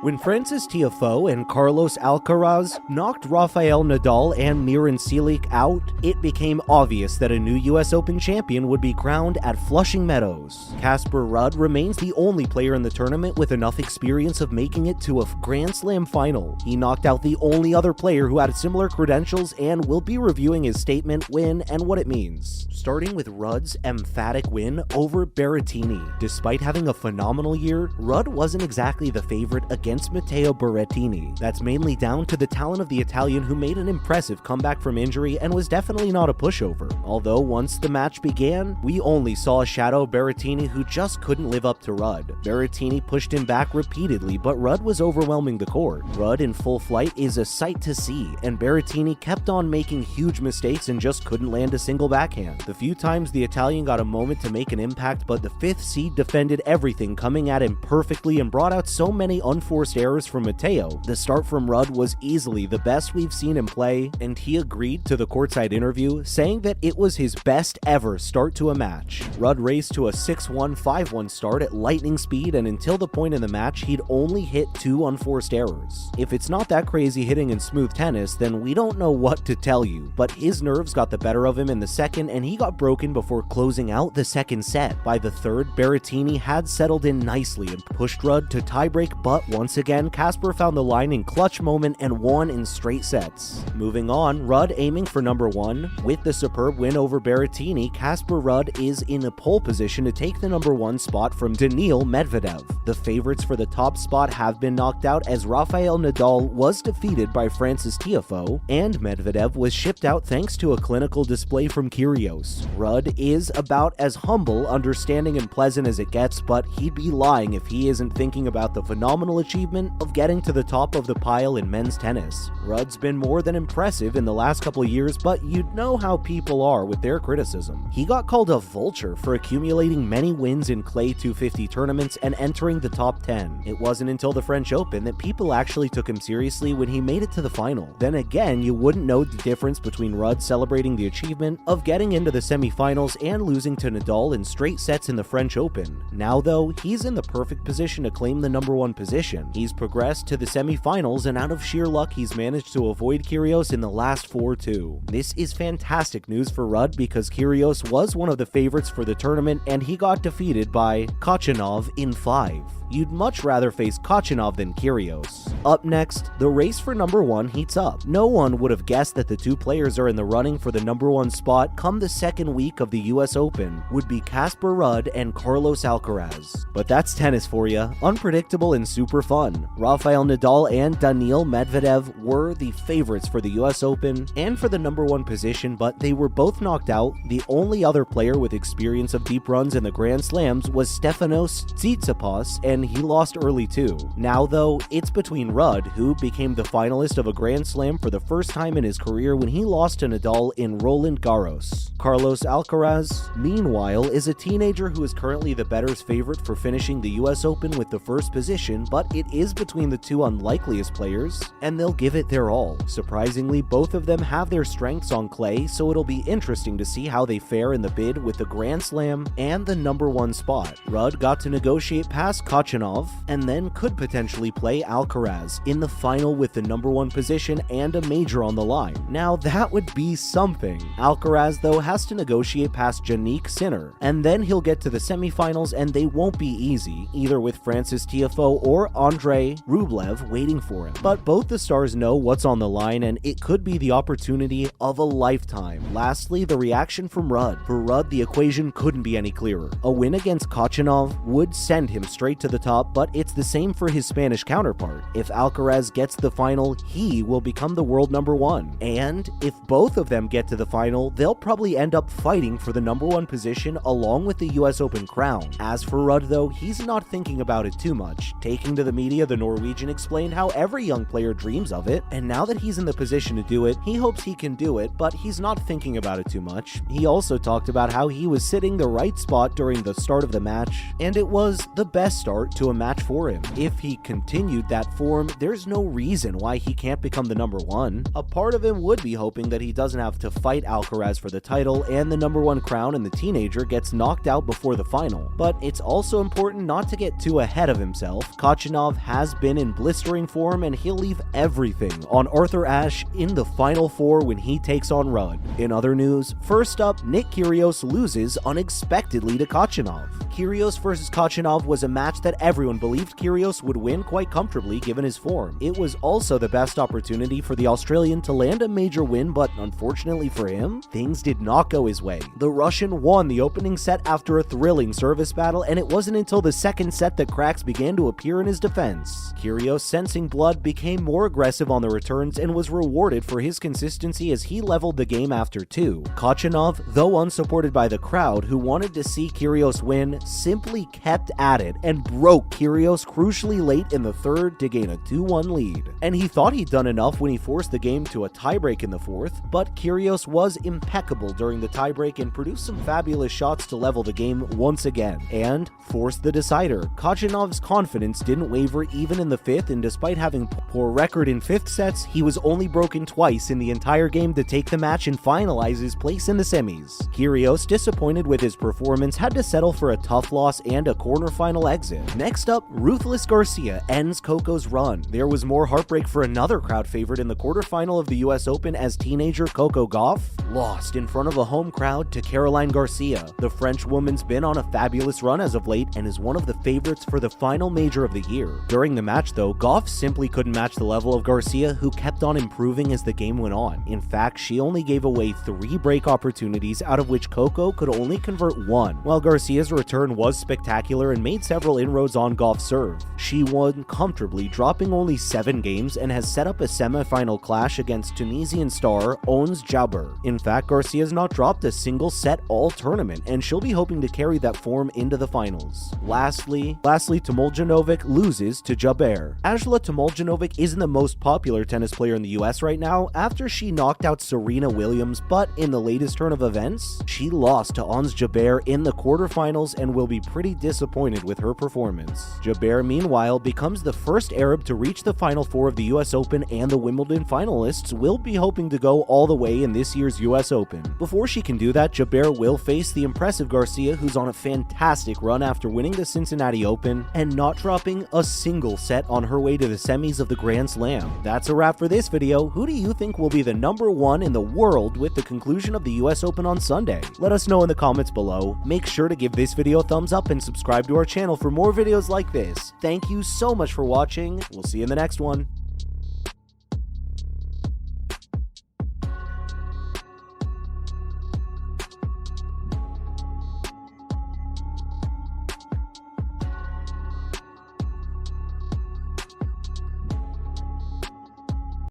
When Frances Tiafoe and Carlos Alcaraz knocked Rafael Nadal and Miran Cilic out, it became obvious that a new US Open champion would be crowned at Flushing Meadows. Casper Ruud remains the only player in the tournament with enough experience of making it to a Grand Slam final. He knocked out the only other player who had similar credentials, and we'll be reviewing his statement, win, and what it means. Starting with Ruud's emphatic win over Berrettini. Despite having a phenomenal year, Ruud wasn't exactly the favorite against Matteo Berrettini. That's mainly down to the talent of the Italian, who made an impressive comeback from injury and was definitely not a pushover. Although once the match began, we only saw a shadow of Berrettini who just couldn't live up to Ruud. Berrettini pushed him back repeatedly, but Ruud was overwhelming the court. Ruud in full flight is a sight to see, and Berrettini kept on making huge mistakes and just couldn't land a single backhand. The few times the Italian got a moment to make an impact, but the 5th seed defended everything, coming at him perfectly and brought out so many unforced errors from Matteo. The start from Ruud was easily the best we've seen him play, and he agreed to the courtside interview, saying that it was his best ever start to a match. Ruud raced to a 6-1, 5-1 start at lightning speed, and until the point in the match, he'd only hit 2 unforced errors. If it's not that crazy hitting in smooth tennis, then we don't know what to tell you, but his nerves got the better of him in the second, and he got broken before closing out the second set. By the third, Berrettini had settled in nicely and pushed Ruud to tiebreak, but once again, Casper found the line in clutch moment and won in straight sets. Moving on, Ruud aiming for number 1. With the superb win over Berrettini, Casper Ruud is in a pole position to take the number 1 spot from Daniil Medvedev. The favorites for the top spot have been knocked out, as Rafael Nadal was defeated by Frances Tiafoe, and Medvedev was shipped out thanks to a clinical display from Kyrgios. Ruud is about as humble, understanding, and pleasant as it gets, but he'd be lying if he isn't thinking about the phenomenal achievement of getting to the top of the pile in men's tennis. Ruud's been more than impressive in the last couple years, but you'd know how people are with their criticism. He got called a vulture for accumulating many wins in clay 250 tournaments and entering the top 10. It wasn't until the French Open that people actually took him seriously when he made it to the final. Then again, you wouldn't know the difference between Ruud celebrating the achievement of getting into the semifinals and losing to Nadal in straight sets in the French Open. Now though, he's in the perfect position to claim the number 1 position. He's progressed to the semifinals, and out of sheer luck, he's managed to avoid Kyrgios in the last 4 too. This is fantastic news for Ruud because Kyrgios was one of the favorites for the tournament, and he got defeated by Khachanov in 5. You'd much rather face Khachanov than Kyrgios. Up next, the race for number 1 heats up. No one would have guessed that the 2 players are in the running for the number 1 spot come the second week of the US Open would be Casper Ruud and Carlos Alcaraz. But that's tennis for you, unpredictable and super fun. Rafael Nadal and Daniil Medvedev were the favorites for the US Open and for the number 1 position, but they were both knocked out. The only other player with experience of deep runs in the Grand Slams was Stefanos Tsitsipas, and he lost early too. Now though, it's between Ruud, who became the finalist of a Grand Slam for the first time in his career when he lost to Nadal in Roland Garros. Carlos Alcaraz, meanwhile, is a teenager who is currently the bettor's favorite for finishing the US Open with the first position, but it is between the 2 unlikeliest players, and they'll give it their all. Surprisingly, both of them have their strengths on clay, so it'll be interesting to see how they fare in the bid with the Grand Slam and the number 1 spot. Ruud got to negotiate past Khachanov, and then could potentially play Alcaraz in the final with the number 1 position and a major on the line. Now that would be something. Alcaraz though has to negotiate past Jannik Sinner, and then he'll get to the semifinals, and they won't be easy, either with Frances Tiafoe or Andrei Rublev waiting for him. But both the stars know what's on the line, and it could be the opportunity of a lifetime. Lastly, the reaction from Ruud. For Ruud, the equation couldn't be any clearer. A win against Khachanov would send him straight to the top, but it's the same for his Spanish counterpart. If Alcaraz gets the final, he will become the world number 1. And if both of them get to the final, they'll probably end up fighting for the number 1 position along with the US Open crown. As for Ruud though, he's not thinking about it too much. Taking to the media, the Norwegian explained how every young player dreams of it, and now that he's in the position to do it, he hopes he can do it, but he's not thinking about it too much. He also talked about how he was sitting the right spot during the start of the match, and it was the best start to a match for him. If he continued that form, there's no reason why he can't become the number 1. A part of him would be hoping that he doesn't have to fight Alcaraz for the title and the number 1 crown, and the teenager gets knocked out before the final. But it's also important not to get too ahead of himself. Khachanov Khachanov has been in blistering form, and he'll leave everything on Arthur Ashe in the Final Four when he takes on Ruud. In other news, first up, Nick Kyrgios loses unexpectedly to Khachanov. Kyrgios vs Khachanov was a match that everyone believed Kyrgios would win quite comfortably given his form. It was also the best opportunity for the Australian to land a major win, but unfortunately for him, things did not go his way. The Russian won the opening set after a thrilling service battle, and it wasn't until the second set that cracks began to appear in his defense. Kyrgios, sensing blood, became more aggressive on the returns and was rewarded for his consistency as he leveled the game after 2. Khachanov, though unsupported by the crowd who wanted to see Kyrgios win, simply kept at it and broke Kyrgios crucially late in the third to gain a 2-1 lead. And he thought he'd done enough when he forced the game to a tiebreak in the fourth, but Kyrgios was impeccable during the tiebreak and produced some fabulous shots to level the game once again, and forced the decider. Khachanov's confidence didn't waver even in the fifth, and despite having poor record in fifth sets, he was only broken twice in the entire game to take the match and finalize his place in the semis. Kyrgios, disappointed with his performance, had to settle for a tough loss and a quarterfinal exit. Next up, Ruthless Garcia ends Coco's run. There was more heartbreak for another crowd favorite in the quarterfinal of the US Open as teenager Coco Gauff lost in front of a home crowd to Caroline Garcia. The French woman's been on a fabulous run as of late and is one of the favorites for the final major of the year. During the match though, Gauff simply couldn't match the level of Garcia, who kept on improving as the game went on. In fact, she only gave away 3 break opportunities, out of which Coco could only convert 1, while Garcia's return was spectacular and made several inroads on Gauff's serve. She won comfortably, dropping only 7 games, and has set up a semi-final clash against Tunisian star Ons Jabeur. In fact, Garcia's not dropped a single set all tournament, and she'll be hoping to carry that form into the finals. Lastly, Tomuljanovic loses to Jabeur. Angela Tomuljanovic isn't the most popular tennis player in the US right now after she knocked out Serena Williams, but in the latest turn of events, she lost to Ons Jabeur in the quarterfinals and will be pretty disappointed with her performance. Jabeur, meanwhile, becomes the first Arab to reach the Final Four of the US Open, and the Wimbledon finalists will be hoping to go all the way in this year's US Open. Before she can do that, Jabeur will face the impressive Garcia, who's on a fantastic run after winning the Cincinnati Open and not dropping a single set on her way to the semis of the Grand Slam. That's a wrap for this video. Who do you think will be the #1 in the world with the conclusion of the US Open on Sunday? Let us know in the comments below. Make sure to give this video a thumbs up and subscribe to our channel for more videos like this. Thank you so much for watching. We'll see you in the next one.